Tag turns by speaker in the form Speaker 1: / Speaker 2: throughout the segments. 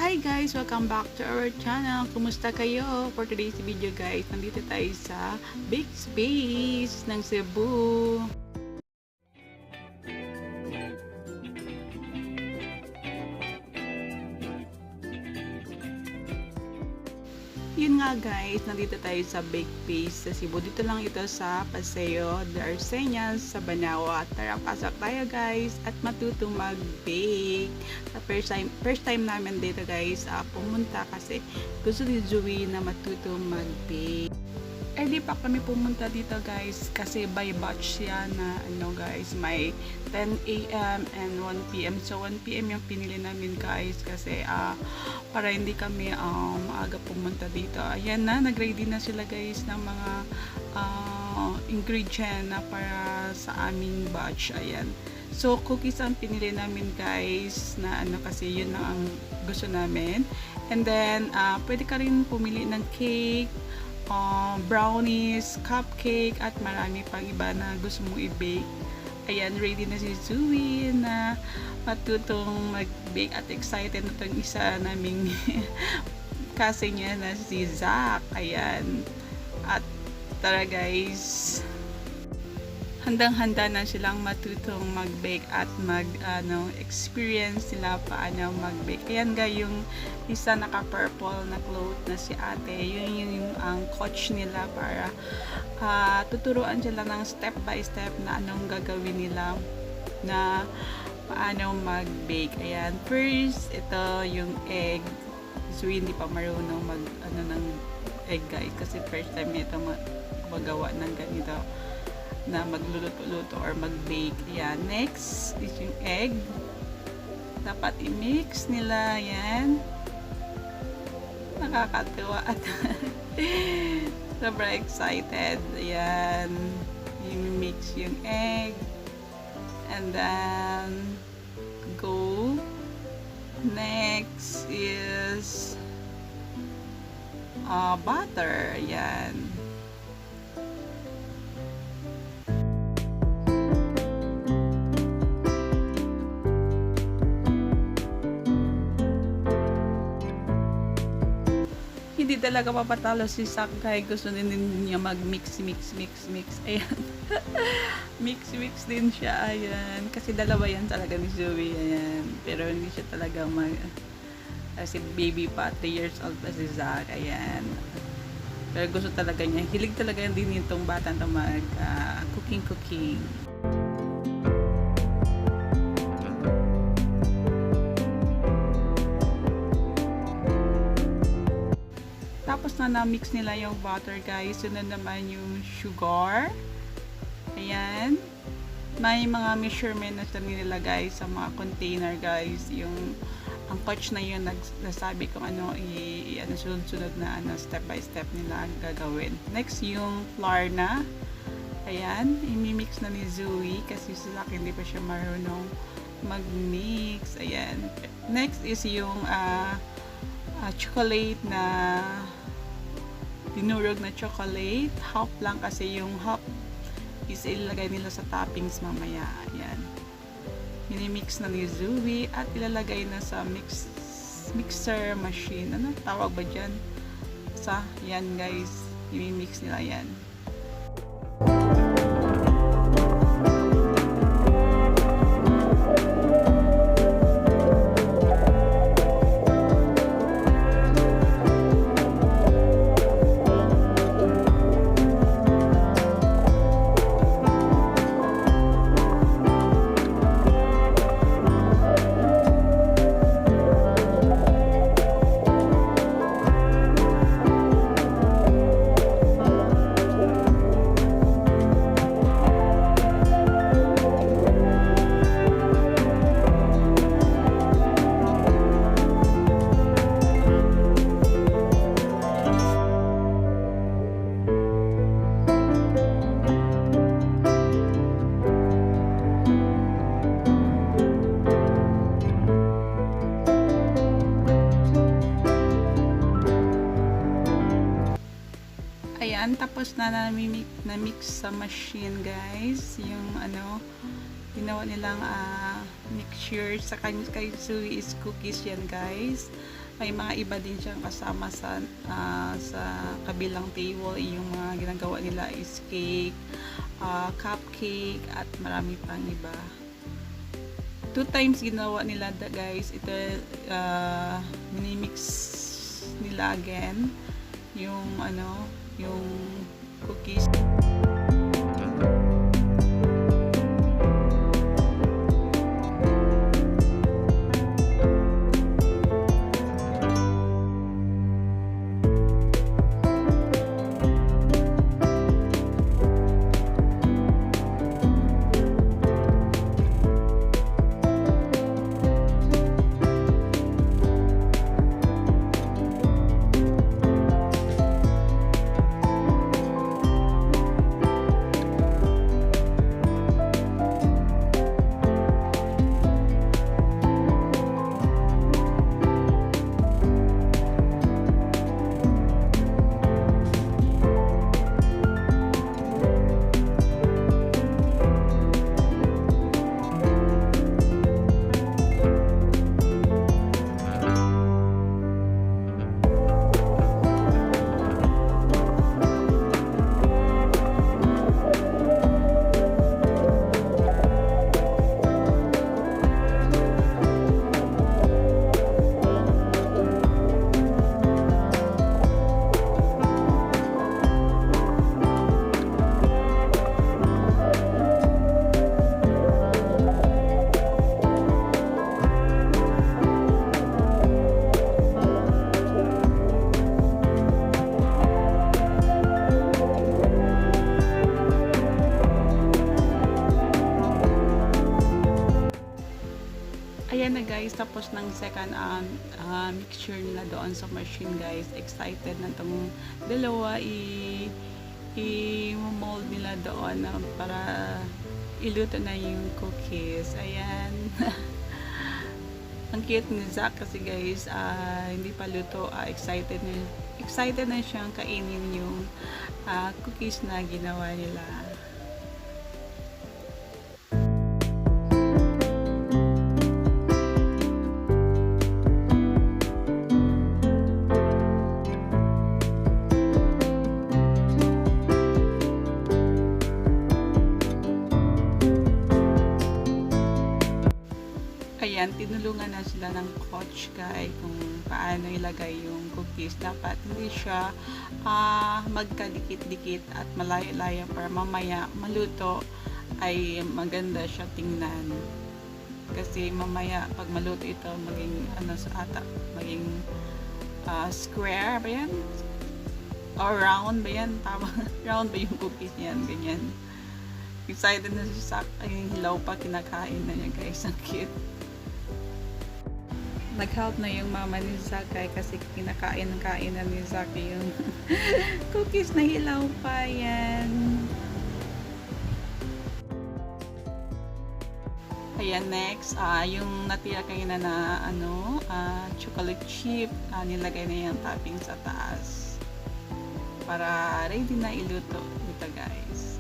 Speaker 1: Hi guys! Welcome back to our channel. Kumusta kayo? For today's video guys, nandito tayo sa Big Space ng Cebu. Yun nga guys, nandito tayo sa Big Space sa Cebu. Dito lang ito sa Paseo de Arcenas sa Banawa. Tara, pasok tayo guys at matutong mag-bake. First time namin dito guys pumunta kasi gusto ni Joey na matutong mag-bake. Eh di pa kami pumunta dito guys kasi by batch siya na guys, may 10 AM and 1 PM. So 1 PM yung pinili namin guys kasi para hindi kami maaga pumunta dito. Ayan na, nag-ready na sila guys ng mga ingredient na para sa aming batch. Ayan. So cookies ang pinili namin guys na kasi yun na ang gusto namin. And then pwede ka rin pumili ng cake, brownies, cupcake, at marami pang iba na gusto mong i-bake. Ayan, ready na si Zoe na matutong mag-bake at excited na itong isa naming kasi niya na si Zach. Ayan. At tara guys, handang-handa na silang matutong mag-bake at experience nila paano mag-bake. Ayan guys, yung isa naka-purple na cloth na si ate, yun yung ang coach nila para tuturuan sila ng step by step na anong gagawin nila na paano mag-bake. Ayan, first, ito yung egg. So, hindi pa marunong ng egg guys kasi first time ito magawa ng ganito na magluluto-luto or mag-bake. Ayan. Next is yung egg. Dapat i-mix nila. Ayan. Nakakatuwa at sobrang excited. Ayan. I-mix yung egg. And then go. Next is butter. Ayan. Hindi talaga papatalo si Sakay. Gusto din niya mag-mix. Ayan. mix din siya. Ayan. Kasi dalawa yan talaga ni Zoe. Ayan. Pero hindi siya talaga kasi baby pa. 3 years old pa si Zach. Ayan. Pero gusto talaga niya. Hilig talaga din itong bata na mag-cooking. Tapos na-mix nila yung butter guys. Yun na naman yung sugar. Ayan. May mga measurement na sila nilagay sa mga container guys. Yung ang coach na yun nagsabi kung sunod-sunod na step by step nila gagawin. Next yung flour na. Ayan. Imimix na ni Zoe kasi sila hindi pa siya marunong mag-mix. Ayan. Next is yung chocolate na dinurog na chocolate. Half lang kasi yung half is ilagay nila sa toppings mamaya. Ayan. Minimix na ni Zoe at ilalagay na sa mixer machine. Ano tawag ba dyan? Yan guys. Imimix nila yan. Ayan, tapos na mix sa machine guys yung ginawa nilang mixture sa kay Zoe is cookies yan guys. may mga iba din siyang kasama sa kabilang table. Yung mga ginagawa nila is cake, cupcake, at marami pang iba. 2 times ginawa nila guys. Ito minimix nila again yung yung cookies. Ayan na guys, tapos ng second mixture nila doon sa machine guys. Excited na itong dalawa i-mold nila doon para iluto na yung cookies. Ayan. Ang cute ni Zach kasi guys, hindi pa luto. Excited na siyang kainin yung cookies na ginawa nila. Ayan, tinulungan na sila ng coach guy kung paano ilagay yung cookies. Dapat hindi siya magkadikit-dikit at malayo-layo para mamaya maluto ay maganda siya tingnan. Kasi mamaya pag maluto ito maging maging square ba yan? Or round ba yan? Tama, round ba yung cookies niyan? Ganyan. Excited na siya sa hilaw pa kinakain na niya guys. Ang cute. Nag-help na yung mama ni Zakay kasi kinakain na ni Zakay yung cookies na hilaw pa yan. Ayan, next, yung natira kanina na chocolate chip, nilagay na yung topping sa taas. Para ready na iluto ito guys.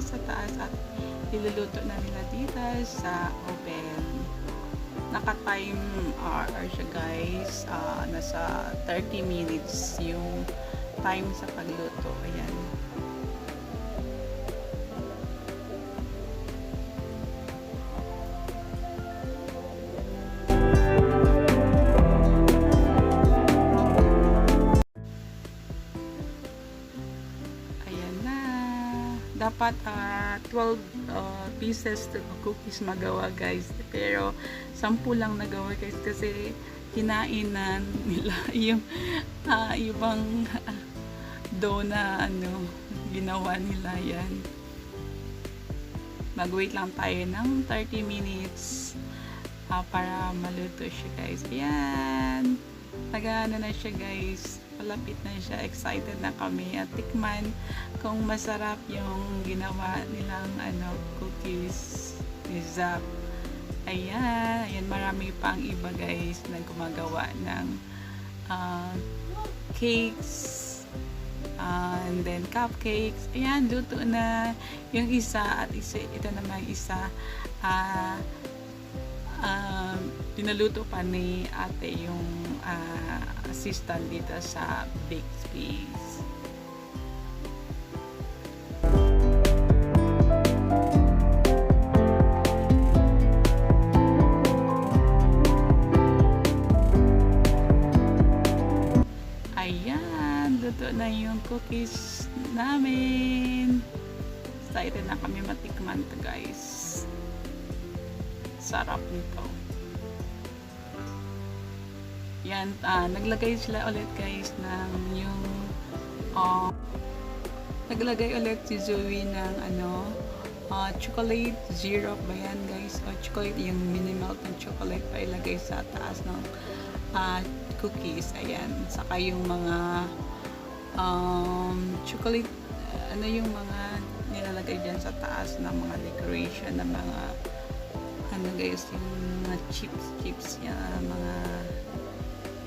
Speaker 1: Sa taas at iluluto na nila dito sa oven. Naka-time siya guys. Nasa 30 minutes yung time sa pagluto. Ayan. Dapat 12 pieces to cookies magawa guys, pero 10 lang nagawa guys kasi kinain na nila yung ibang dough na ginawa nila. Yan, mag-wait lang tayo ng 30 minutes para maluto siya guys. Yan. Nag-ano na siya guys, palapit na siya, excited na kami at tikman kung masarap yung ginawa nilang cookies ni Zap. Ayan, marami pang iba guys na gumagawa ng cakes, and then cupcakes. Ayan, luto na yung isa at ito naman isa pinaluto pa ni ate yung assistant dito sa Big Space. Ayan, luto na yung cookies namin. Excited na kami matikman to guys. Sarap nito. Yan, naglagay sila ulit guys ng yung naglagay ulit si Zoe ng chocolate syrup ba yan guys, o chocolate, yung mini melt ng chocolate pa ilagay sa taas ng cookies. Ayan, saka yung mga chocolate, yung mga nilalagay dyan sa taas ng mga decoration ng mga guys, yung mga chips yan,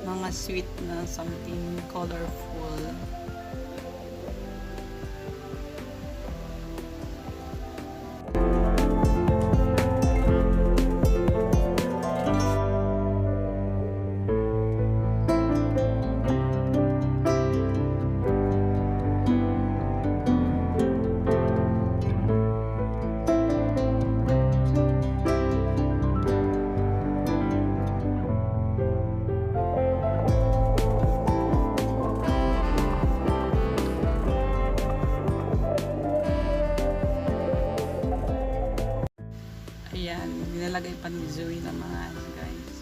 Speaker 1: mga sweet na something colorful. Ayan, nilalagay pa ni Zoe ng mga guys,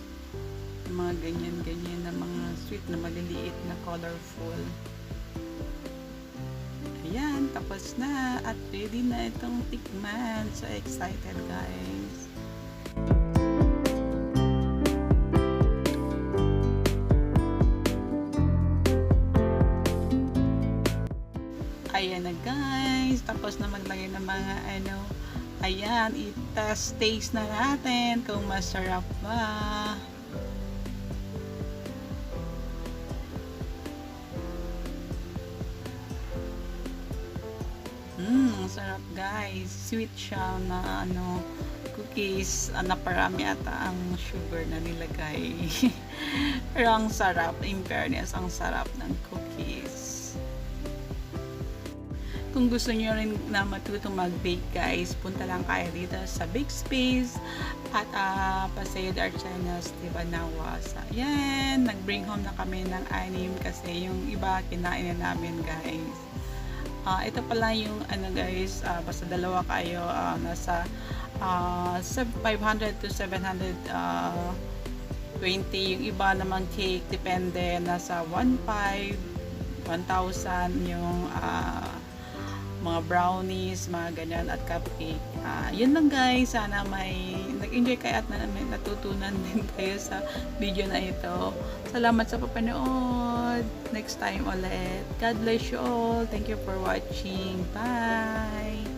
Speaker 1: yung mga ganyan na mga sweet na maliliit na colorful. Ayan, tapos na at ready na itong tikman. So excited guys. Ayan na guys, tapos na maglagay ng mga ayan, taste na natin kung masarap ba. Sarap guys, sweet siya na cookies, naparami ata ang sugar na nilagay. Pero ang sarap, in fairness, ang sarap ng cookies. Kung gusto nyo rin na matutong mag-bake guys, punta lang kayo dito sa Big Space at Paseo de Arcenas, diba, Nawasa. Yan, nag-bring home na kami ng 6 kasi yung iba kinain na namin guys. Ito pala yung guys, basta dalawa kayo, nasa 500 to 720. Yung iba naman cake, depende, nasa 1,500, 1,000 yung mga brownies, mga ganyan, at cupcake. Yun lang guys, sana may nag-enjoy kayo at may natutunan din kayo sa video na ito. Salamat sa papanood. Next time ulit. God bless you all. Thank you for watching. Bye!